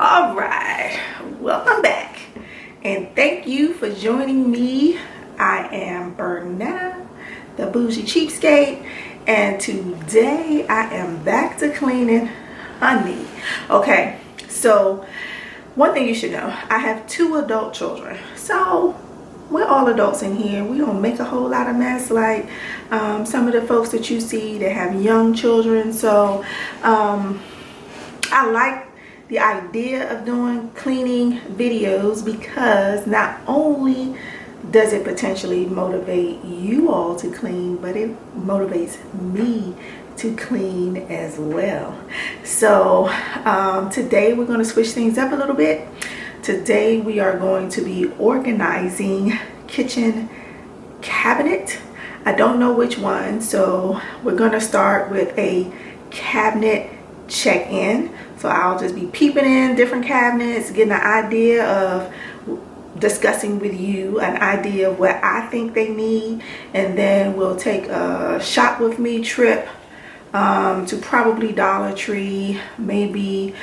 All right, welcome back and thank you for joining me. I am Bernetta, the bougie cheapskate, and today I am back to cleaning honey. Okay, so one thing you should know, I have 2 adult children, so we're all adults in here. We don't make a whole lot of mess like some of the folks that you see that have young children. So I like the idea of doing cleaning videos because not only does it potentially motivate you all to clean, but it motivates me to clean as well. So today we're going to switch things up a little bit. Today we are going to be organizing kitchen cabinet. I don't know which one, so we're going to start with a cabinet check-in. So I'll just be peeping in different cabinets, getting an idea of, discussing with you an idea of what I think they need, and then we'll take a shop with me trip to probably Dollar Tree, maybe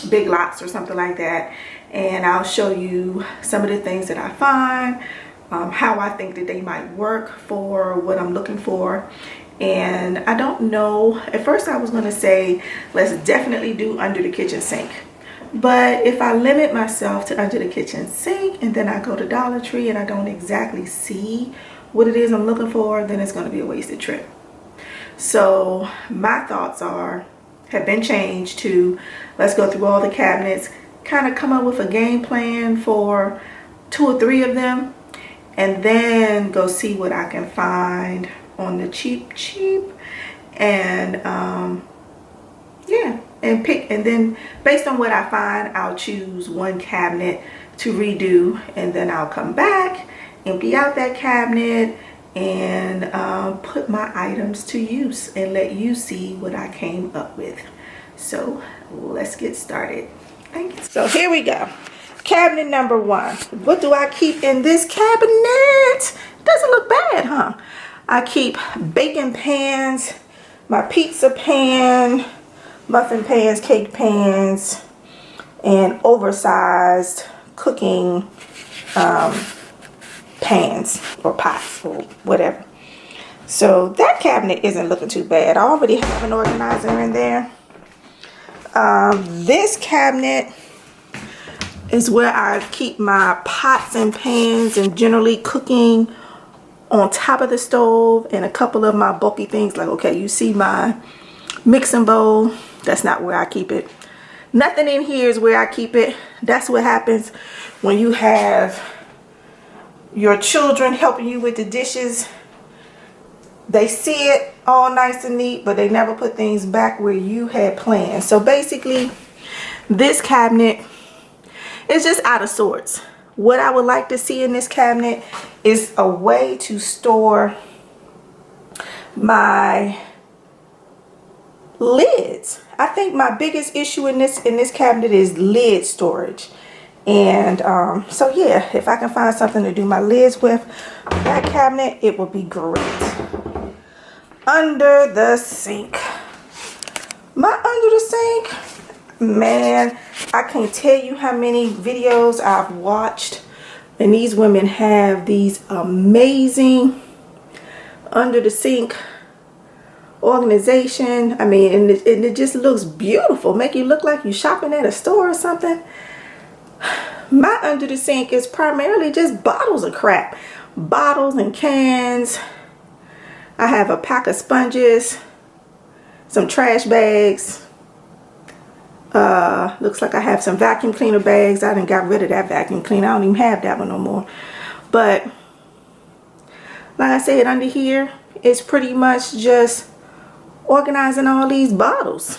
Big Lots or something like that, and I'll show you some of the things that I find, how I think that they might work for what I'm looking for. And I don't know, at first I was going to say let's definitely do under the kitchen sink, but if I limit myself to under the kitchen sink and then I go to Dollar Tree and I don't exactly see what it is I'm looking for, then it's going to be a wasted trip. So my thoughts have been changed to, let's go through all the cabinets, kind of come up with a game plan for 2 or 3 of them, and then go see what I can find on the cheap, and yeah, and pick, and then based on what I find, I'll choose one cabinet to redo, and then I'll come back, empty out that cabinet, and put my items to use and let you see what I came up with. So let's get started. Thank you. So here we go. Cabinet number 1. What do I keep in this cabinet? Doesn't look bad, huh? I keep baking pans, my pizza pan, muffin pans, cake pans, and oversized cooking pans or pots or whatever. So that cabinet isn't looking too bad. I already have an organizer in there. This cabinet is where I keep my pots and pans and generally cooking on top of the stove, and a couple of my bulky things. Like, okay, you see my mixing bowl, that's not where I keep it. Nothing in here is where I keep it. That's what happens when you have your children helping you with the dishes. They see it all nice and neat, but they never put things back where you had planned. So basically this cabinet is just out of sorts. What I would like to see in this cabinet is a way to store my lids. I think my biggest issue in this cabinet is lid storage. And so yeah, if I can find something to do my lids with that cabinet, it would be great. Under the sink. My under the sink, man, I can't tell you how many videos I've watched, and these women have these amazing under the sink organization. I mean, and it just looks beautiful. Make you look like you're shopping at a store or something. My under the sink is primarily just bottles of crap. Bottles and cans. I have a pack of sponges, some trash bags. Looks like I have some vacuum cleaner bags. I done got rid of that vacuum cleaner. I don't even have that one no more. But like I said, under here it's pretty much just organizing all these bottles.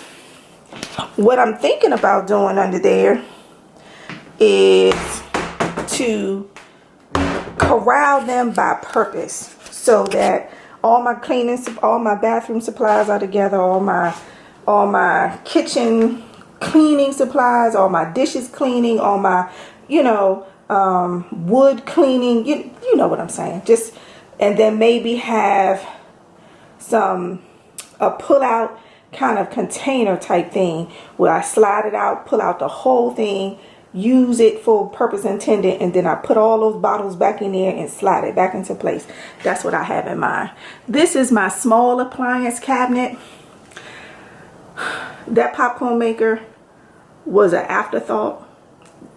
What I'm thinking about doing under there is to corral them by purpose, so that all my bathroom supplies are together, all my kitchen cleaning supplies, all my dishes cleaning, all my, wood cleaning, you know what I'm saying. And then maybe have a pull out kind of container type thing where I slide it out, pull out the whole thing, use it for purpose intended, and then I put all those bottles back in there and slide it back into place. That's what I have in mind. This is my small appliance cabinet. That popcorn maker was an afterthought.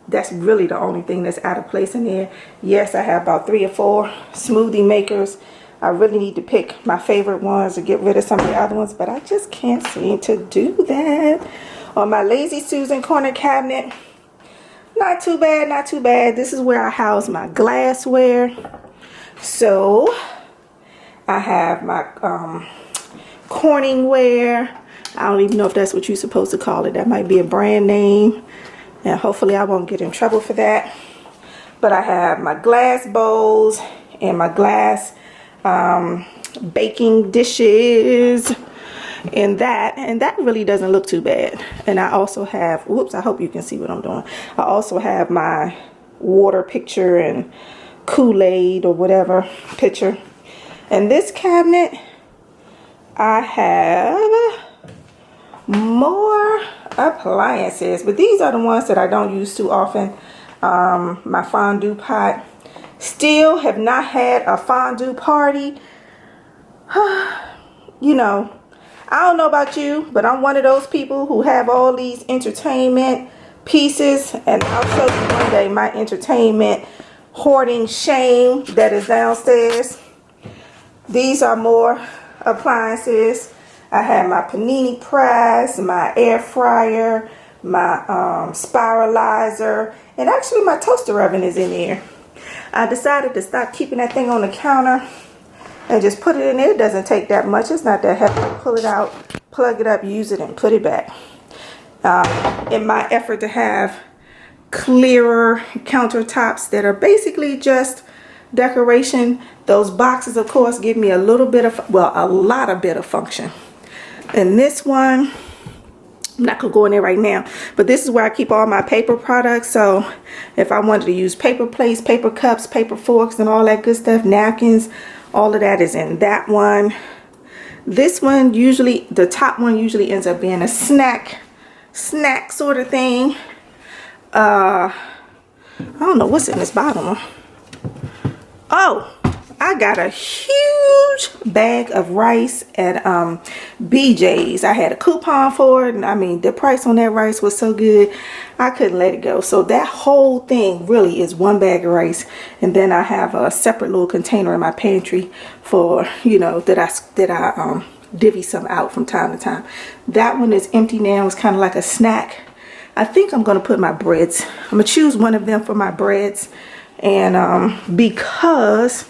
That's really the only thing that's out of place in there. Yes, I have about 3 or 4 smoothie makers. I really need to pick my favorite ones or get rid of some of the other ones, but I just can't seem to do that. On my Lazy Susan corner cabinet, not too bad, not too bad. This is where I house my glassware. So I have my Corningware. I don't even know if that's what you're supposed to call it. That might be a brand name, and hopefully I won't get in trouble for that. But I have my glass bowls and my glass baking dishes and that really doesn't look too bad. And I also have, whoops, I hope you can see what I'm doing. I also have my water pitcher and Kool-Aid or whatever pitcher. And this cabinet, I have more appliances, but these are the ones that I don't use too often. My fondue pot. Still have not had a fondue party. You know, I don't know about you, but I'm one of those people who have all these entertainment pieces, and I'll show you one day my entertainment hoarding shame that is downstairs. These are more appliances. I have my panini press, my air fryer, my spiralizer, and actually my toaster oven is in there. I decided to stop keeping that thing on the counter and just put it in there. It doesn't take that much. It's not that heavy. Pull it out, plug it up, use it, and put it back. In my effort to have clearer countertops that are basically just decoration, those boxes, of course, give me a little bit of, well, a lot of bit of function. And this one, I'm not gonna go in there right now, but this is where I keep all my paper products. So if I wanted to use paper plates, paper cups, paper forks, and all that good stuff, napkins, all of that is in that one. This one, usually, the top one usually ends up being a snack sort of thing. I don't know what's in this bottom one. Oh, I got a huge bag of rice at BJ's. I had a coupon for it, and I mean, the price on that rice was so good, I couldn't let it go. So that whole thing really is one bag of rice, and then I have a separate little container in my pantry for, you know, that I divvy some out from time to time. That one is empty now. It's kind of like a snack. I think I'm gonna put my breads. I'm gonna choose one of them for my breads, and because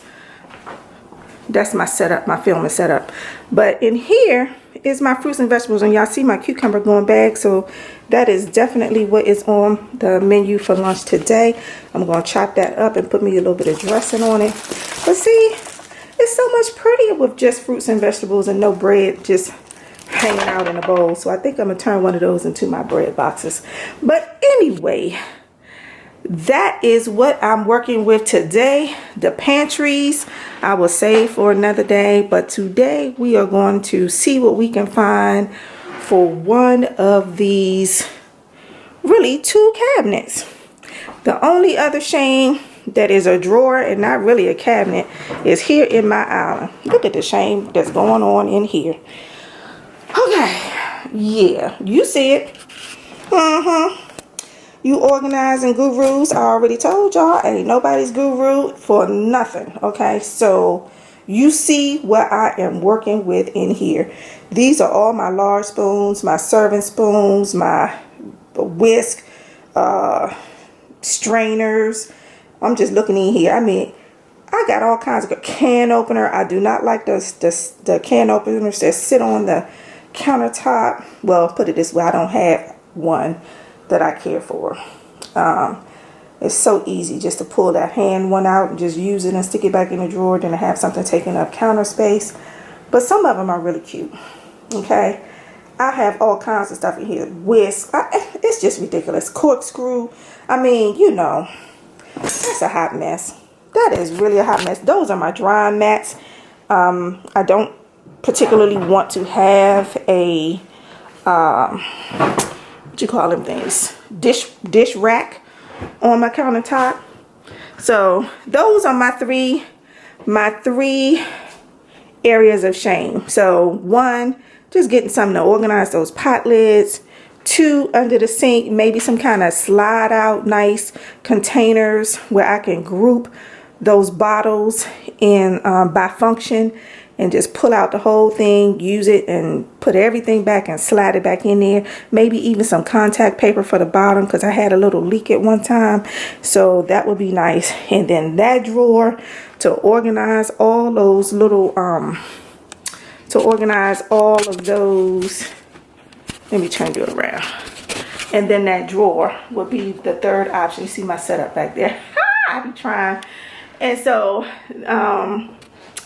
that's my setup, my filming setup. But in here is my fruits and vegetables, and y'all see my cucumber going bag, so that is definitely what is on the menu for lunch today. I'm gonna chop that up and put me a little bit of dressing on it. But see, it's so much prettier with just fruits and vegetables and no bread just hanging out in a bowl. So I think I'm gonna turn one of those into my bread boxes. But anyway, that is what I'm working with today. The pantries I will save for another day, but today we are going to see what we can find for one of these, really 2 cabinets. The only other shame that is a drawer and not really a cabinet is here in my island. Look at the shame that's going on in here. Okay, yeah, you see it. You organizing gurus, I already told y'all, ain't nobody's guru for nothing, okay? So you see what I am working with in here. These are all my large spoons, my serving spoons, my whisk, strainers. I'm just looking in here. I mean, I got all kinds of can opener. I do not like the can openers that sit on the countertop. Well, put it this way, I don't have one that I care for. It's so easy just to pull that hand one out and just use it and stick it back in the drawer than to have something taking up counter space. But some of them are really cute. Okay, I have all kinds of stuff in here. Whisk, it's just ridiculous. Corkscrew. I mean, you know, that's a hot mess. That is really a hot mess. Those are my drying mats. I don't particularly want to have a what you call them things, dish rack on my countertop. So those are my three areas of shame. So 1, just getting something to organize those pot lids. 2, under the sink, maybe some kind of slide out nice containers where I can group those bottles in by function and just pull out the whole thing, use it and put everything back and slide it back in there. Maybe even some contact paper for the bottom because I had a little leak at one time. So that would be nice. And then that drawer to organize all those little, let me turn you around. And then that drawer would be the third option. You see my setup back there. I be trying. And so,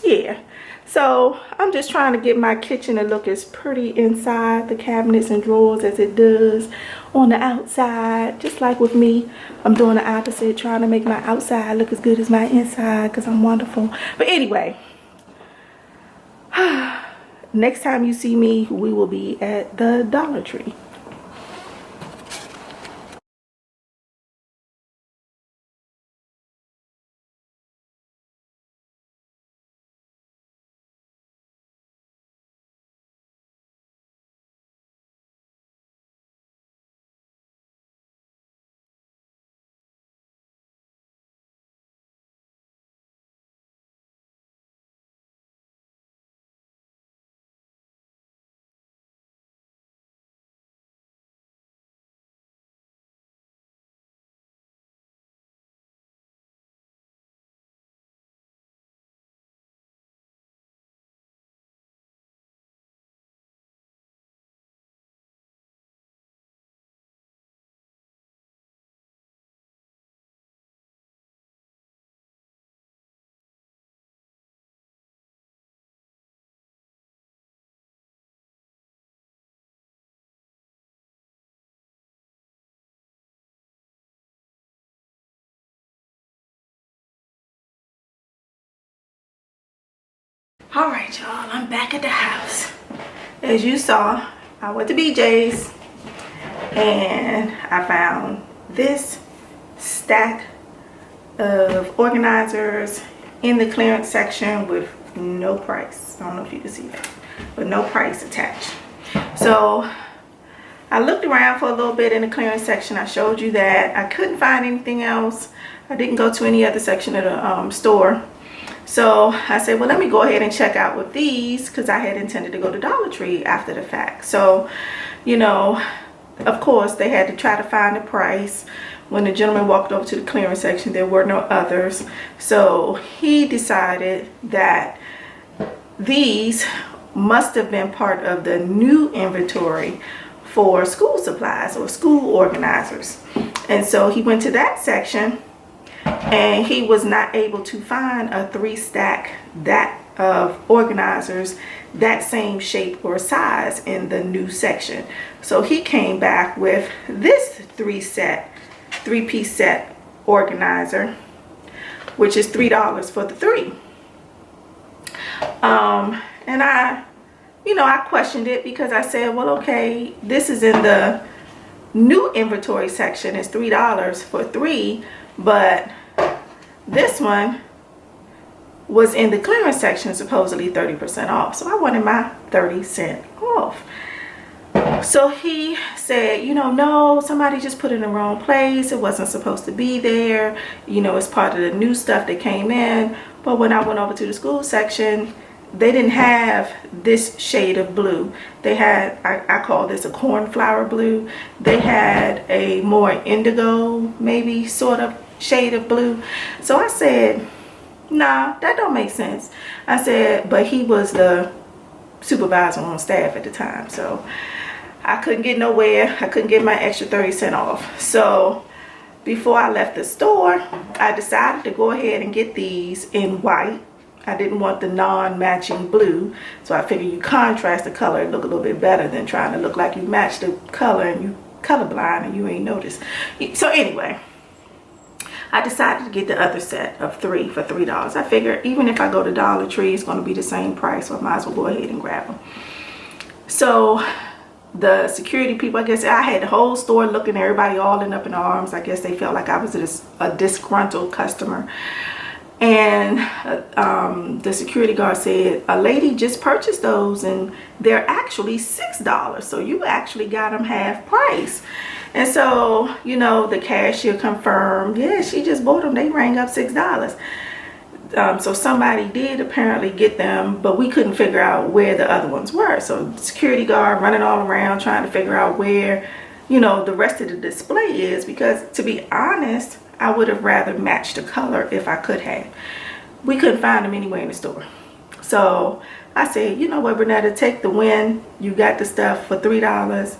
yeah. So I'm just trying to get my kitchen to look as pretty inside the cabinets and drawers as it does on the outside. Just like with me, I'm doing the opposite, trying to make my outside look as good as my inside because I'm wonderful. But anyway, next time you see me, we will be at the Dollar Tree. All right, y'all, I'm back at the house. As you saw, I went to BJ's and I found this stack of organizers in the clearance section with no price. I don't know if you can see that, but no price attached. So I looked around for a little bit in the clearance section. I showed you that. I couldn't find anything else. I didn't go to any other section of the store. So I said, well, let me go ahead and check out with these because I had intended to go to Dollar Tree after the fact. So, you know, of course, they had to try to find a price. When the gentleman walked over to the clearance section, there were no others. So he decided that these must have been part of the new inventory for school supplies or school organizers. And so he went to that section and he was not able to find a 3-stack that of organizers that same shape or size in the new section. So he came back with this 3-piece set organizer, which is $3 for the 3. And I questioned it because I said, well, okay, this is in the new inventory section. It's $3 for 3, but this one was in the clearance section, supposedly 30% off. So I wanted my 30% off. So he said, no, somebody just put it in the wrong place. It wasn't supposed to be there. It's part of the new stuff that came in. But when I went over to the school section, they didn't have this shade of blue. They had, I call this a cornflower blue. They had a more indigo, maybe sort of shade of blue. So I said, nah, that don't make sense. I said, but he was the supervisor on staff at the time, so I couldn't get nowhere. I couldn't get my extra 30% off. So before I left the store, I decided to go ahead and get these in white. I didn't want the non-matching blue, so I figured you contrast the color and look a little bit better than trying to look like you match the color and you colorblind and you ain't noticed. So anyway, I decided to get the other set of 3 for $3. I figured even if I go to Dollar Tree, it's going to be the same price, so I might as well go ahead and grab them. So the security people, I guess I had the whole store looking, everybody all up in arms. I guess they felt like I was a disgruntled customer. And the security guard said, a lady just purchased those and they're actually $6, so you actually got them half price. And so, you know, the cashier confirmed, yeah, she just bought them, they rang up $6. So somebody did apparently get them, but we couldn't figure out where the other ones were. So the security guard running all around trying to figure out where, you know, the rest of the display is, because to be honest, I would have rather matched the color if I could have. We couldn't find them anywhere in the store. So I said, you know what, Renetta, take the win. You got the stuff for $3.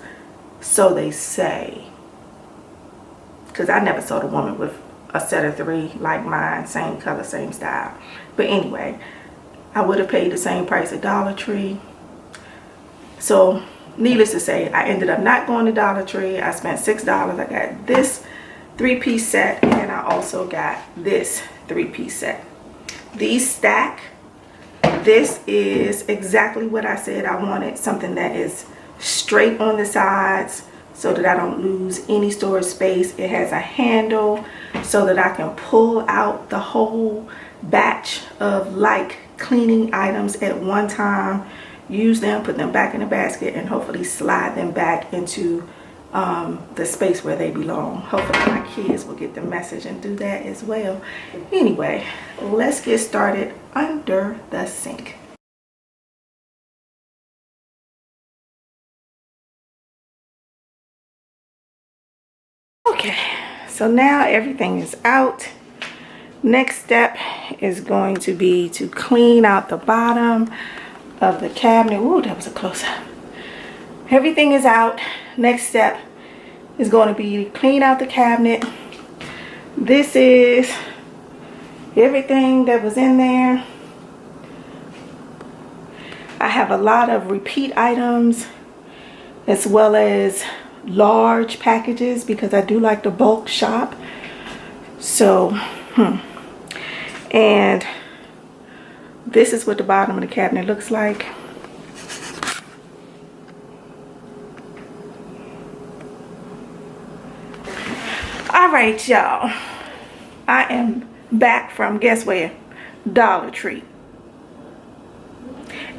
So they say. Because I never saw the woman with a set of 3 like mine, same color, same style. But anyway, I would have paid the same price at Dollar Tree. So needless to say, I ended up not going to Dollar Tree. I spent $6. I got this 3-piece set, and I also got this 3-piece set. These stack. This is exactly what I said I wanted, something that is straight on the sides so that I don't lose any storage space. It has a handle so that I can pull out the whole batch of like cleaning items at one time, use them, put them back in the basket, and hopefully slide them back into the space where they belong. Hopefully my kids will get the message and do that as well. Anyway, let's get started under the sink. Okay, so now everything is out. Next step is going to be to clean out the bottom of the cabinet. Ooh, that was a close-up. Everything is out. Next step is going to be to clean out the cabinet. This is everything that was in there. I have a lot of repeat items as well as large packages because I do like to bulk shop. So, and this is what the bottom of the cabinet looks like. All right, y'all, I am back from, guess where? Dollar Tree.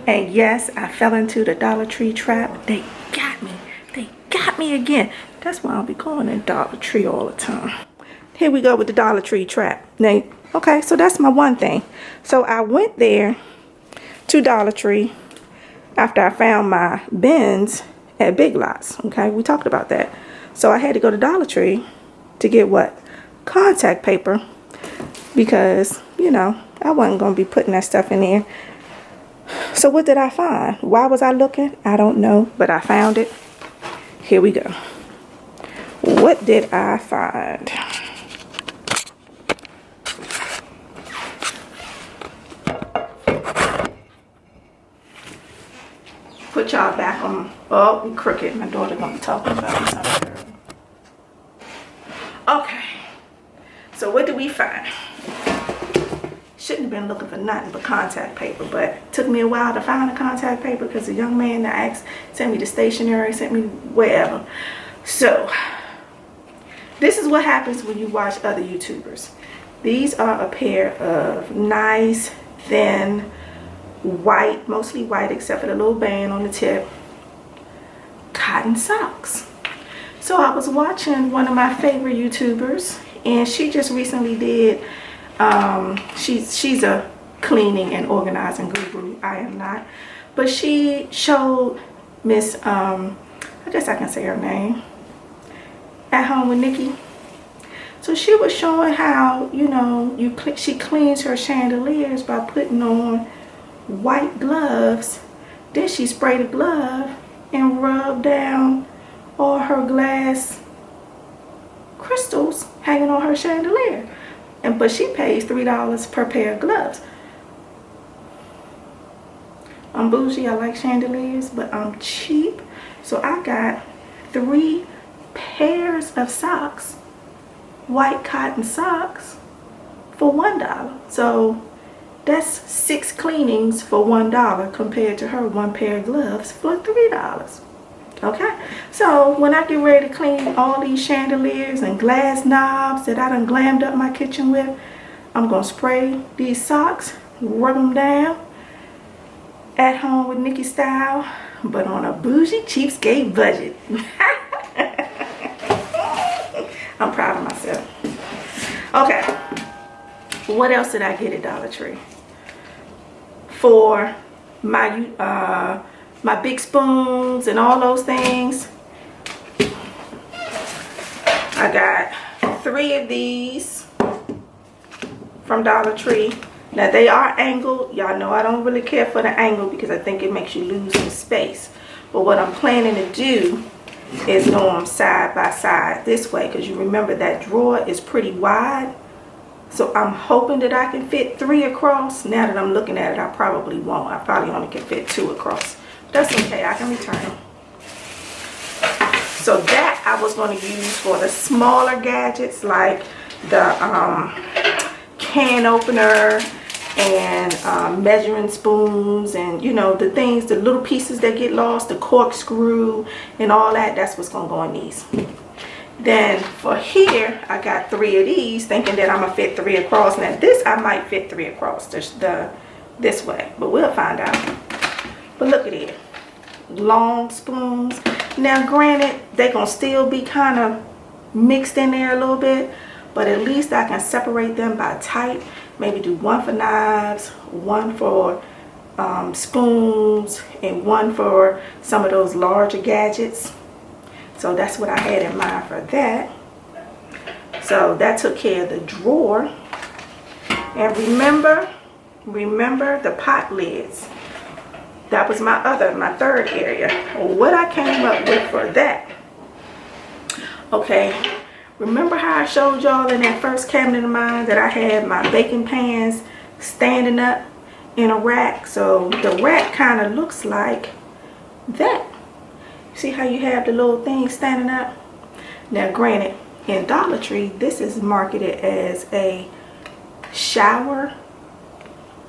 And yes, I fell into the Dollar Tree trap. They got me. They got me again. That's why I'll be going to Dollar Tree all the time. Here we go with the Dollar Tree trap. Now, okay, so that's my one thing. So I went there to Dollar Tree after I found my bins at Big Lots. Okay, we talked about that. So I had to go to Dollar Tree to get what? Contact paper, because, you know, I wasn't going to be putting that stuff in there. So what did I find? Why was I looking? I don't know, but I found it. Here we go. What did I find? Put y'all back on. Oh, we crooked. My daughter gonna be talking about something. Okay. So what did we find? Shouldn't have been looking for nothing but contact paper, but it took me a while to find the contact paper because the young man that asked sent me the stationery, sent me wherever. So this is what happens when you watch other YouTubers. These are a pair of nice, thin, white, mostly white except for the little band on the tip, cotton socks. So I was watching one of my favorite YouTubers, and she just recently did, she's a cleaning and organizing guru. I am not. But she showed Miss, I guess I can say her name, At Home with Nikki. So she was showing how, you know, she cleans her chandeliers by putting on white gloves. Then she sprayed a glove and rubbed down all her glass crystals hanging on her chandelier. But she pays $3 per pair of gloves. I'm bougie, I like chandeliers, but I'm cheap. So I got 3 pairs of socks, white cotton socks, for $1. So that's 6 cleanings for $1 compared to her 1 pair of gloves for $3. Okay, so when I get ready to clean all these chandeliers and glass knobs that I done glammed up my kitchen with, I'm gonna spray these socks, rub them down, at home with Nikki style, but on a bougie cheapskate budget. I'm proud of myself. Okay, what else did I get at Dollar Tree? For my my big spoons and all those things, I got 3 of these from Dollar Tree. Now they are angled. Y'all know I don't really care for the angle because I think it makes you lose some space. But what I'm planning to do is go them side by side this way, because you remember that drawer is pretty wide. So I'm hoping that I can fit 3 across. Now that I'm looking at it, I probably won't. I probably only can fit 2 across. That's okay, I can return them. So that I was going to use for the smaller gadgets, like the can opener and measuring spoons, and you know, the things, the little pieces that get lost, the corkscrew and all that. That's what's going to go in these. Then for here, I got 3 of these, thinking that I'm gonna fit 3 across. Now this I might fit 3 across this way, but we'll find out. But look at it, long spoons. Now granted, they're gonna still be kind of mixed in there a little bit, but at least I can separate them by type. Maybe do 1 for knives, 1 for spoons, and 1 for some of those larger gadgets. So that's what I had in mind for that. So that took care of the drawer. And remember the pot lids. That was my 3rd area. What I came up with for that. Okay, remember how I showed y'all in that first cabinet of mine that I had my baking pans standing up in a rack? So the rack kind of looks like that. See how you have the little thing standing up? Now granted, in Dollar Tree, this is marketed as a shower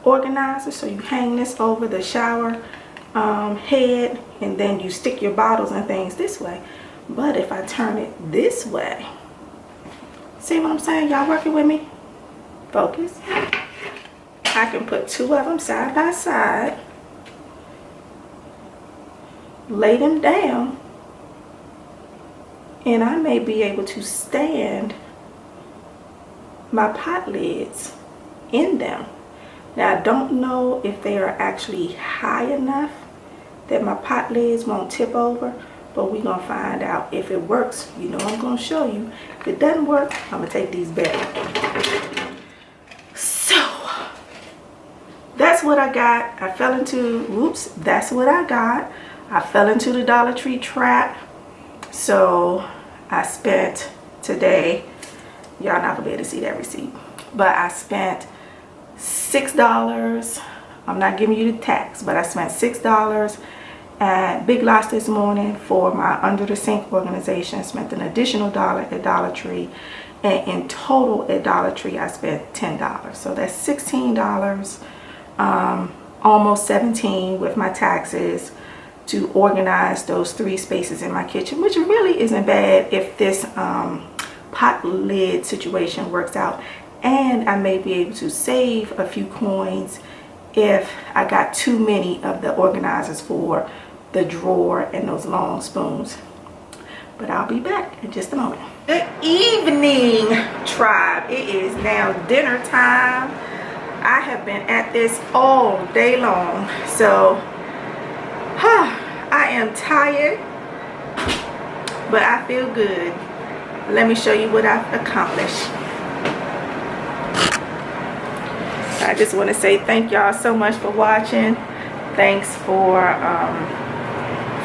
organizer. So you hang this over the shower head, and then you stick your bottles and things this way. But if I turn it this way, see what I'm saying? Y'all working with me? Focus. I can put 2 of them side by side, lay them down, and I may be able to stand my pot lids in them. Now I don't know if they are actually high enough that my pot lids won't tip over, but we're gonna find out. If it works, you know I'm gonna show you. If it doesn't work, I'm gonna take these back. So that's what I got. I fell into, whoops, that's what I got. I fell into the Dollar Tree trap. So I spent today, y'all not gonna be able to see that receipt, but I spent $6. I'm not giving you the tax, but I spent $6 at Big Lots this morning for my under the sink organization. Spent an additional $1 at Dollar Tree, and in total at Dollar Tree I spent $10. So that's $16, almost $17 with my taxes, to organize those 3 spaces in my kitchen, which really isn't bad if this pot lid situation works out. And I may be able to save a few coins if I got too many of the organizers for the drawer and those long spoons. But I'll be back in just a moment. Good evening, tribe. It is now dinner time. I have been at this all day long, so I am tired, but I feel good. Let me show you what I've accomplished. I just want to say thank y'all so much for watching. Thanks for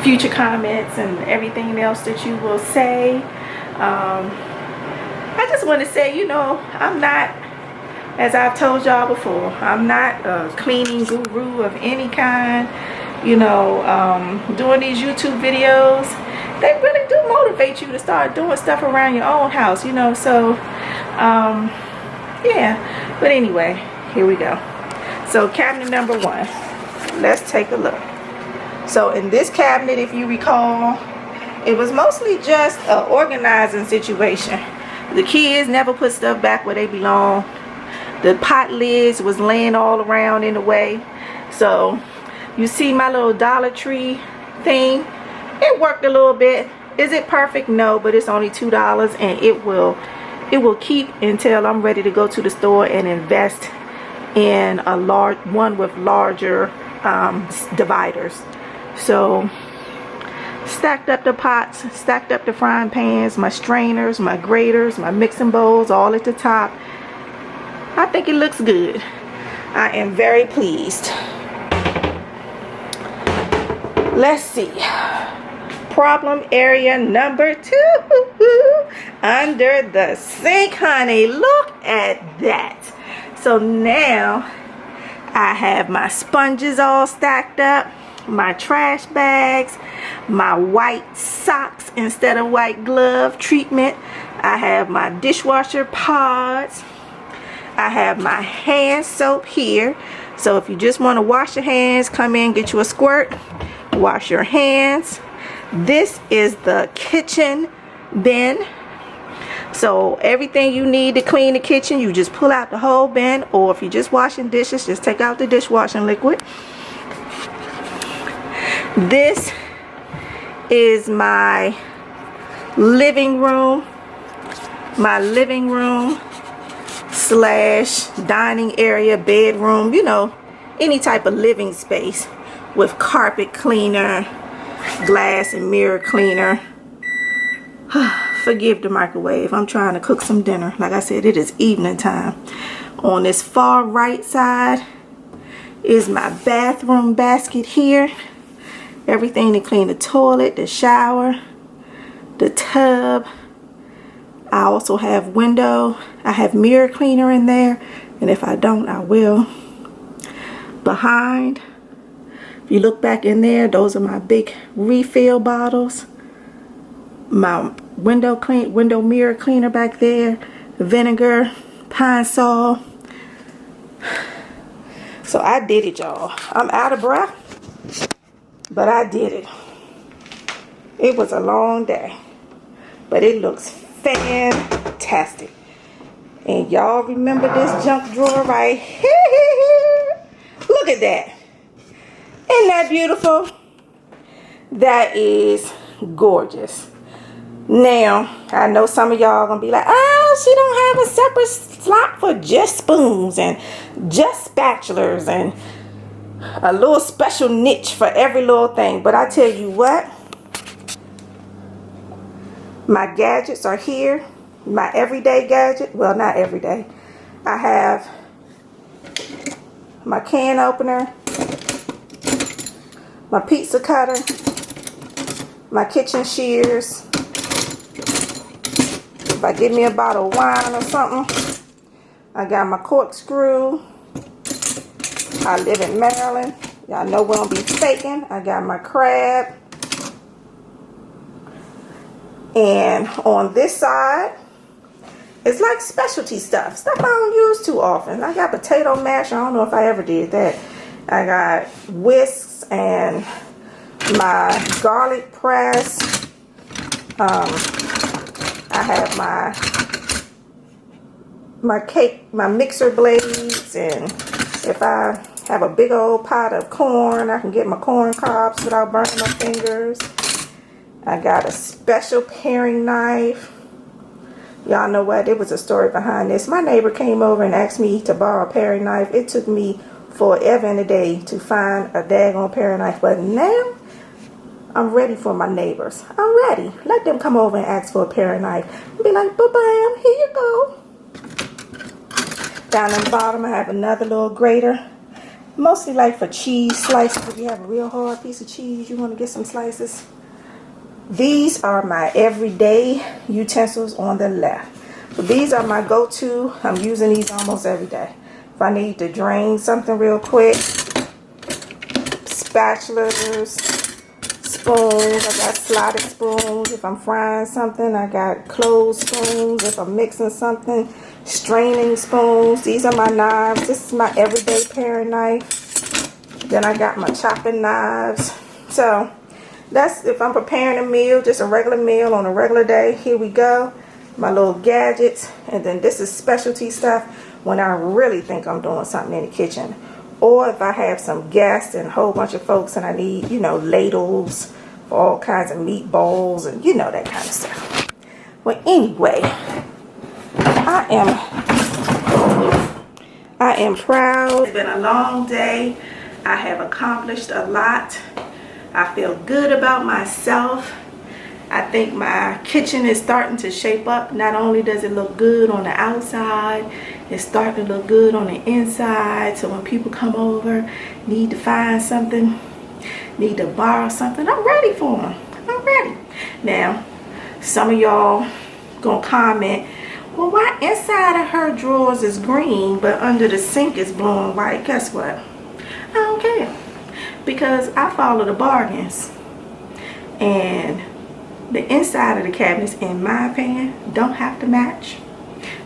future comments and everything else that you will say. I just want to say, you know, I'm not, as I've told y'all before, I'm not a cleaning guru of any kind. You know, doing these YouTube videos, they really do motivate you to start doing stuff around your own house, you know. So yeah, but anyway, here we go. So cabinet number 1, let's take a look. So in this cabinet, if you recall, it was mostly just an organizing situation. The kids never put stuff back where they belong. The pot lids was laying all around in the way. So you see my little Dollar Tree thing, it worked a little bit. Is it perfect? No, but it's only $2, and it will keep until I'm ready to go to the store and invest in a large one with larger dividers. So stacked up the pots, stacked up the frying pans, my strainers, my graters, my mixing bowls, all at the top. I think it looks good. I am very pleased. Let's see. Problem area number 2. Under the sink, honey. Look at that. So now I have my sponges all stacked up, my trash bags, my white socks instead of white glove treatment. I have my dishwasher pods. I have my hand soap here. So if you just want to wash your hands, come in, get you a squirt, wash your hands. This is the kitchen bin. So everything you need to clean the kitchen, you just pull out the whole bin, or if you're just washing dishes, just take out the dishwashing liquid. This is my living room slash dining area, bedroom, you know, any type of living space with carpet cleaner, glass and mirror cleaner. Forgive the microwave. I'm trying to cook some dinner. Like I said, it is evening time. On this far right side is my bathroom basket here. Everything to clean the toilet, the shower, the tub. I also have window. I have mirror cleaner in there. And if I don't, I will. Behind, if you look back in there, those are my big refill bottles. My window mirror cleaner back there, vinegar, Pine Sol. So I did it, y'all. I'm out of breath, but I did it. It was a long day, but it looks fantastic. And y'all remember this junk drawer right here? Look at that. Isn't that beautiful? That is gorgeous. Now, I know some of y'all gonna be like, oh, she don't have a separate slot for just spoons and just spatulas and a little special niche for every little thing. But I tell you what, my gadgets are here. My everyday gadget, well, not everyday. I have my can opener, my pizza cutter, my kitchen shears. If I get me a bottle of wine or something, I got my corkscrew. I live in Maryland. Y'all know we don't be faking. I got my crab. And on this side, it's like specialty stuff. Stuff I don't use too often. I got potato mash. I don't know if I ever did that. I got whisks and my garlic press. I have my mixer blades, and if I have a big old pot of corn, I can get my corn cobs without burning my fingers. I got a special paring knife. Y'all know what? There was a story behind this. My neighbor came over and asked me to borrow a paring knife. It took me forever and a day to find a daggone paring knife, but now I'm ready for my neighbors. I'm ready. Let them come over and ask for a paring knife. And be like, ba-bam, here you go. Down at the bottom, I have another little grater. Mostly like for cheese slices. If you have a real hard piece of cheese, you want to get some slices. These are my everyday utensils on the left. But these are my go-to. I'm using these almost every day. If I need to drain something real quick. Spatulas, spoons. I got slotted spoons if I'm frying something. I got closed spoons if I'm mixing something. Straining spoons. These are my knives. This is my everyday paring knife. Then I got my chopping knives. So that's if I'm preparing a meal, just a regular meal on a regular day. Here we go. My little gadgets. And then this is specialty stuff when I really think I'm doing something in the kitchen. Or if I have some guests and a whole bunch of folks and I need, you know, ladles for all kinds of meatballs and, you know, that kind of stuff. Well, anyway, I am proud. It's been a long day. I have accomplished a lot. I feel good about myself. I think my kitchen is starting to shape up. Not only does it look good on the outside, it's starting to look good on the inside. So when people come over, need to find something, need to borrow something, I'm ready for them. I'm ready. Now, some of y'all gonna comment, well, why inside of her drawers is green, but under the sink is blue and white? Guess what? I don't care. Because I follow the bargains. And the inside of the cabinets, in my opinion, don't have to match.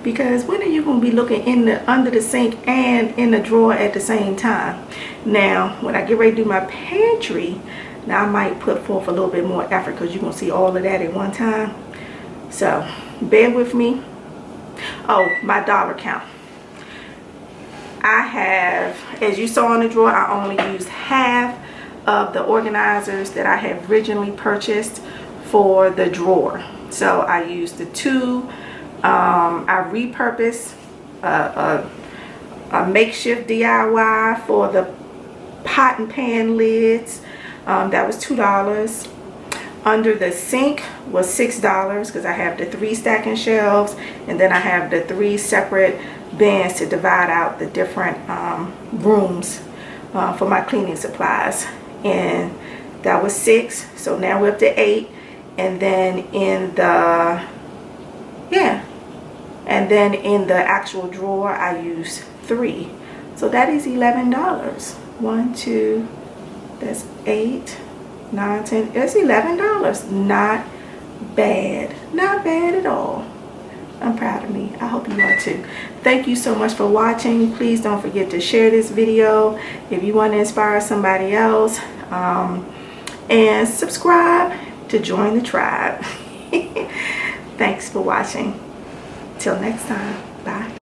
Because when are you going to be looking in the under the sink and in the drawer at the same time? Now, when I get ready to do my pantry, now I might put forth a little bit more effort because you're going to see all of that at one time. So, bear with me. Oh, my dollar count. I have, as you saw in the drawer, I only used half of the organizers that I had originally purchased for the drawer. So I used the two. I repurposed a makeshift DIY for the pot and pan lids. That was $2. Under the sink was $6 because I have the 3 stacking shelves, and then I have the 3 separate bins to divide out the different rooms for my cleaning supplies, and that was $6. So now we're up to $8. And then in the actual drawer I use 3. So that is $11. 1, 2, that's 8, 9, 10. It's $11. Not bad. Not bad at all. I'm proud of me. I hope you are too. Thank you so much for watching. Please don't forget to share this video if you want to inspire somebody else. And subscribe to join the tribe. Thanks for watching. Till next time. Bye.